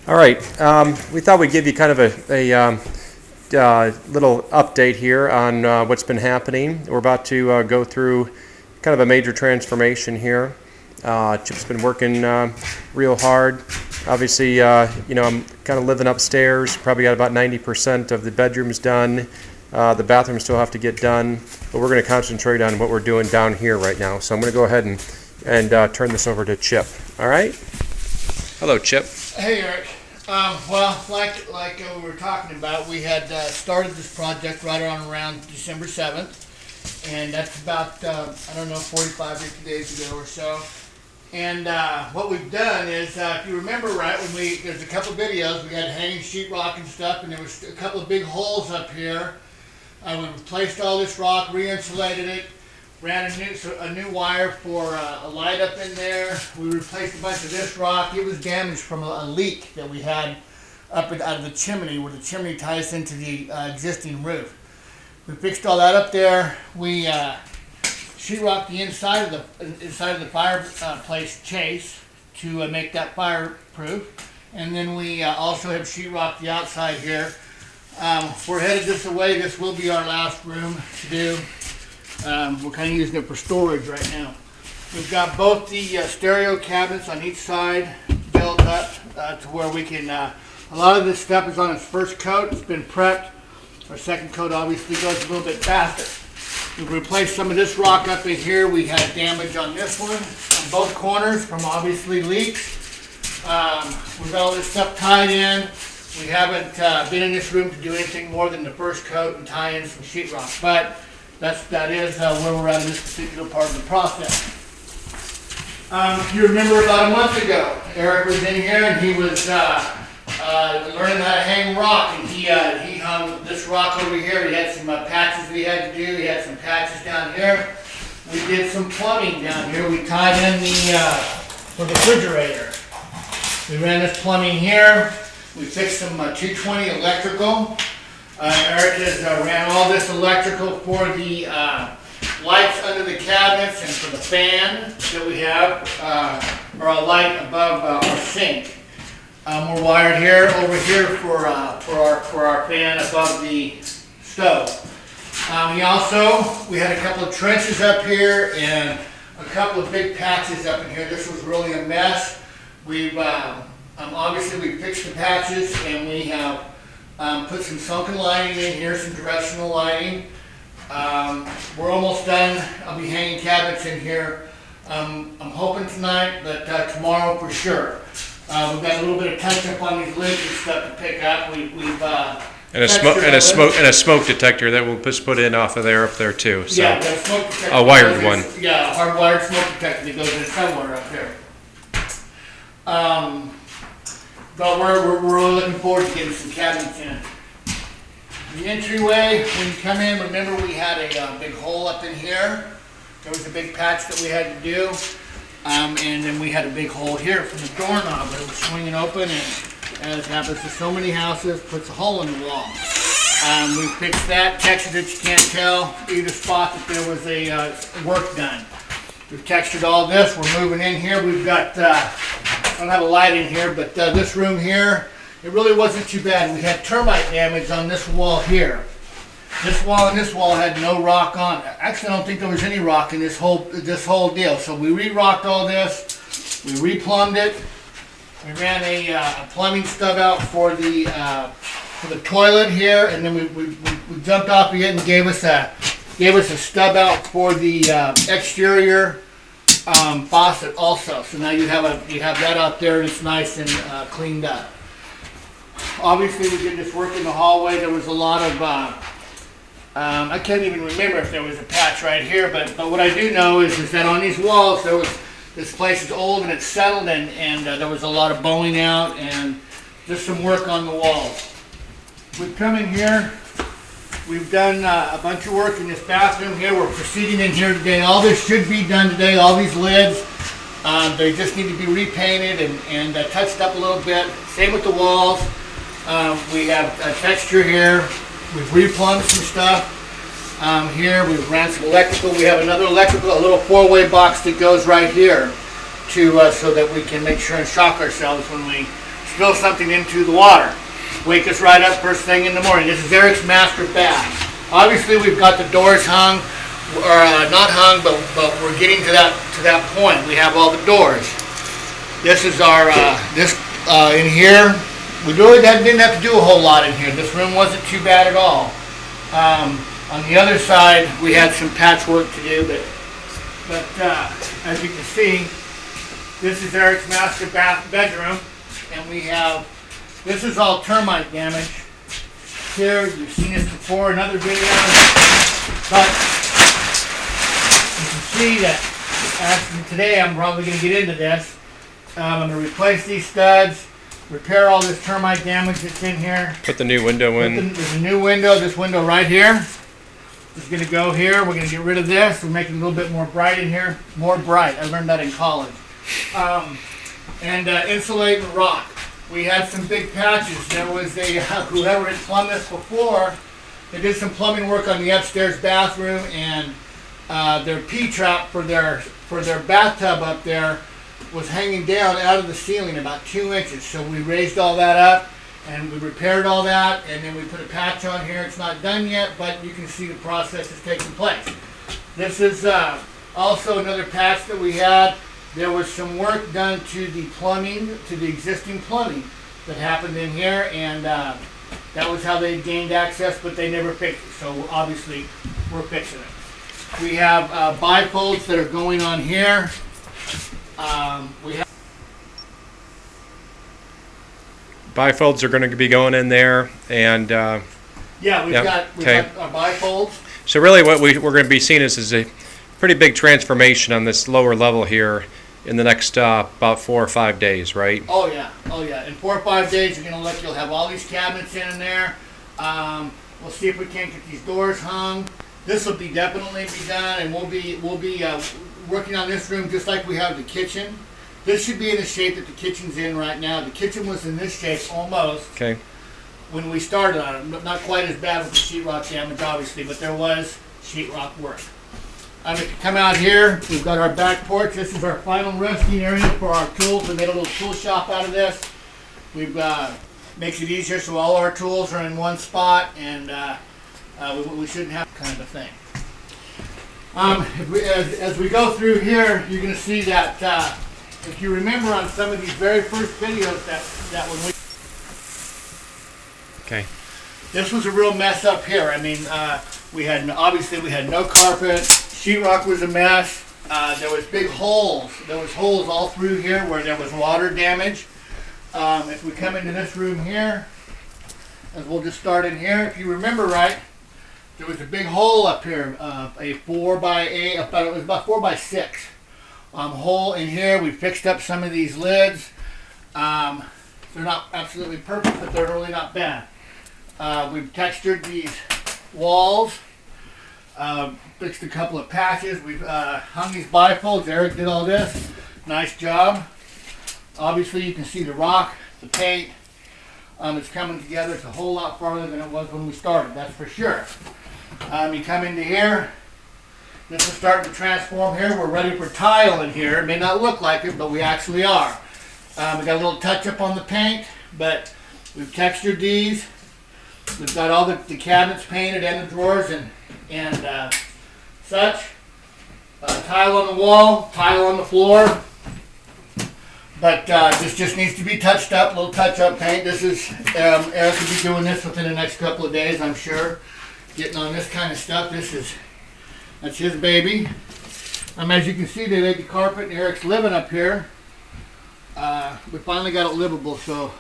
All right. We thought we'd give you kind of a little update here on what's been happening. We're about to go through kind of a major transformation here. Chip's been working real hard. Obviously, I'm kind of living upstairs. Probably got about 90% of the bedrooms done. The bathrooms still have to get done, but we're going to concentrate on what we're doing down here right now. So I'm going to go ahead and turn this over to Chip. All right? Hello, Chip. Hey, Eric. Well, like we were talking about, we had started this project right around December 7th, and that's about, 45, 50 days ago or so. And what we've done is, if you remember right, there's a couple of videos, we had hanging sheetrock and stuff, and there was a couple of big holes up here. We replaced all this rock, re-insulated it, ran a new wire for a light up in there. We replaced a bunch of this rock. It was damaged from a leak that we had out of the chimney, where the chimney ties into the existing roof. We fixed all that up there. We sheetrocked the inside of the fireplace chase to make that fireproof, and then we also have sheetrocked the outside here. We're headed this way. This will be our last room to do. We're kind of using it for storage right now. We've got both the stereo cabinets on each side built up to where we can, a lot of this stuff is on its first coat. It's been prepped. Our second coat obviously goes a little bit faster. We've replaced some of this rock up in here. We had damage on this one, on both corners from obviously leaks. We've got all this stuff tied in. We haven't been in this room to do anything more than the first coat and tie in some sheetrock. But that is where we're at in this particular part of the process. If you remember about a month ago, Eric was in here and he was learning how to hang rock, and he hung this rock over here. He had some patches that he had to do. He had some patches down here. We did some plumbing down here. We tied in the refrigerator. We ran this plumbing here. We fixed some 220 electrical. Eric has ran all this electrical for the lights under the cabinets and for the fan that we have, or a light above our sink. We're wired over here for our fan above the stove. We had a couple of trenches up here and a couple of big patches up in here. This was really a mess. Obviously we fixed the patches, and we have put some sunken lighting in here, some directional lighting. We're almost done. I'll be hanging cabinets in here. I'm hoping tonight, but tomorrow for sure. We've got a little bit of touch up on these lids and stuff to pick up. And a smoke detector that we'll just put in off of there up there too. So. Yeah, a smoke detector. A wired one. Yeah, a hardwired smoke detector that goes in somewhere up there. But we're really looking forward to getting some cabinets in. The entryway, when you come in, remember we had a big hole up in here. There was a big patch that we had to do. And then we had a big hole here from the doorknob. It was swinging open, and as happens to so many houses, puts a hole in the wall. We fixed that, textured it. You can't tell either spot that there was a work done. We've textured all this. We're moving in here. We've got, I don't have a light in here, but this room here, it really wasn't too bad. We had termite damage on this wall here. This wall and this wall had no rock on it. Actually, I don't think there was any rock in this whole deal. So we re-rocked all this. We re-plumbed it. We ran a plumbing stub out for the toilet here, and then we jumped off of it and gave us a stub out for the exterior faucet also. So now you have that out there, and it's nice and cleaned up. Obviously, we did this work in the hallway. There was a lot of I can't even remember if there was a patch right here, but what I do know is that on these walls this place is old and it's settled, and there was a lot of bowing out and just some work on the walls. We've come in here. We've done a bunch of work in this bathroom here. We're proceeding in here today. All this should be done today. All these lids, they just need to be repainted and touched up a little bit. Same with the walls. We have a texture here. We've re-plumbed some stuff. Here we've ran some electrical. We have another electrical, a little 4-way box that goes right here to so that we can make sure and shock ourselves when we spill something into the water. Wake us right up first thing in the morning. This is Eric's master bath. Obviously, we've got the doors hung, or not hung, but we're getting to that point. We have all the doors. This is our in here. We really didn't have to do a whole lot in here. This room wasn't too bad at all. On the other side, we had some patchwork to do, but as you can see, this is Eric's master bedroom, and we have, this is all termite damage. Here, you've seen this before in other videos, but you can see that today I'm probably going to get into this. I'm going to replace these studs, repair all this termite damage that's in here. Put the new window in. There's a new window, this window right here is going to go here. We're going to get rid of this. We're making it a little bit more bright in here. More bright. I learned that in college. Insulate and rock. We had some big patches. There was whoever had plumbed this before, they did some plumbing work on the upstairs bathroom, and their P-trap for their bathtub up there was hanging down out of the ceiling about 2 inches. So we raised all that up, and we repaired all that, and then we put a patch on here. It's not done yet, but you can see the process is taking place. This is also another patch that we had. There was some work done to the plumbing, to the existing plumbing that happened in here, and that was how they gained access, but they never fixed it. So obviously, we're fixing it. We have bifolds that are going on here. We have Bifolds are going to be going in there, and yeah, we've got our bifolds. So really, what we're going to be seeing is a pretty big transformation on this lower level here in the next about 4 or 5 days, right? Oh yeah. In 4 or 5 days, you'll have all these cabinets in there. We'll see if we can't get these doors hung. This will definitely be done, and we'll be working on this room just like we have the kitchen. This should be in the shape that the kitchen's in right now. The kitchen was in this shape almost. Okay. When we started on it, not quite as bad with the sheetrock damage, obviously, but there was sheetrock work. If you come out here, we've got our back porch. This is our final resting area for our tools. We made a little tool shop out of this. We've makes it easier so all our tools are in one spot, and we shouldn't have kind of a thing. As we go through here, you're going to see that if you remember on some of these very first videos that when we this was a real mess up here. I mean, we had no carpet. Sheetrock was a mess. There was big holes. There was holes all through here where there was water damage. If we come into this room here, and we'll just start in here. If you remember right, there was a big hole up here, a 4 by 8, it was about 4 by 6 hole in here. We fixed up some of these lids. They're not absolutely perfect, but they're really not bad. We've textured these walls, fixed a couple of patches. We've hung these bifolds. Eric did all this. Nice job. Obviously, you can see the rock, the paint. It's coming together. It's a whole lot farther than it was when we started, that's for sure. You come into here. This is starting to transform here. We're ready for tile in here. It may not look like it, but we actually are. We got a little touch up on the paint, but we've textured these. We've got all the cabinets painted and the drawers and such. Tile on the wall, tile on the floor. But this just needs to be touched up, a little touch-up paint. This is, Eric will be doing this within the next couple of days, I'm sure. Getting on this kind of stuff. That's his baby. As you can see, they laid the carpet, and Eric's living up here. We finally got it livable, so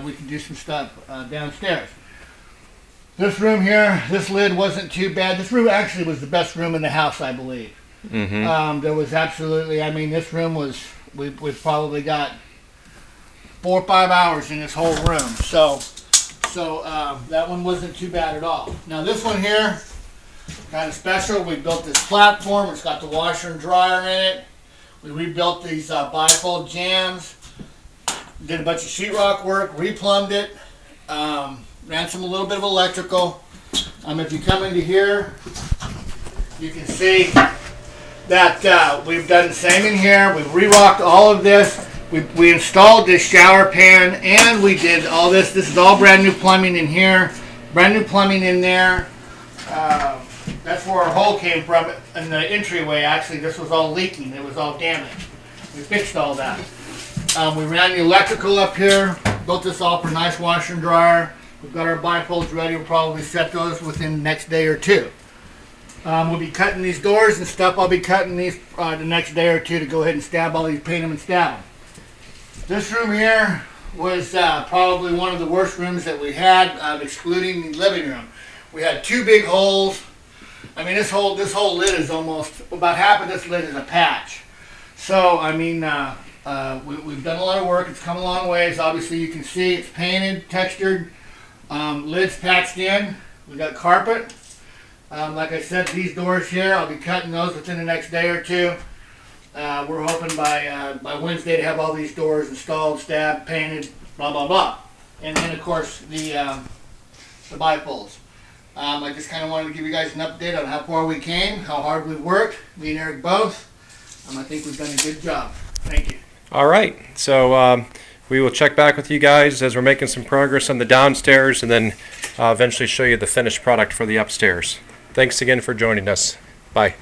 we can do some stuff downstairs. This room here, this lid wasn't too bad. This room actually was the best room in the house, I believe. Mm-hmm. There was absolutely, this room was, we've probably got 4 or 5 hours in this whole room. So that one wasn't too bad at all. Now this one here, kind of special. We built this platform. It's got the washer and dryer in it. We rebuilt these bifold jams. Did a bunch of sheetrock work, replumbed it. Ran a little bit of electrical. If you come into here, you can see that we've done the same in here. We've re-rocked all of this. we installed this shower pan, and we did all this. This is all brand new plumbing in here, brand new plumbing in there. That's where our hole came from in the entryway. Actually, this was all leaking. It was all damaged. We fixed all that. We ran the electrical up here, built this all for a nice washer and dryer. We've got our bifolds ready. We'll probably set those within the next day or two. We'll be cutting these doors and stuff. I'll be cutting these the next day or two to go ahead and stab all these, paint them and stab them. This room here was probably one of the worst rooms that we had, excluding the living room. We had two big holes. I mean, this whole lid is almost, about half of this lid is a patch. So, I mean, we've done a lot of work. It's come a long ways. Obviously, you can see it's painted, textured, lids patched in. We got carpet. Like I said, these doors here, I'll be cutting those within the next day or two. We're hoping by Wednesday to have all these doors installed, stabbed, painted, blah, blah, blah. And then, of course, the bifolds. I just kind of wanted to give you guys an update on how far we came, how hard we worked, me and Eric both. I think we've done a good job. Thank you. All right. So we will check back with you guys as we're making some progress on the downstairs, and then eventually show you the finished product for the upstairs. Thanks again for joining us. Bye.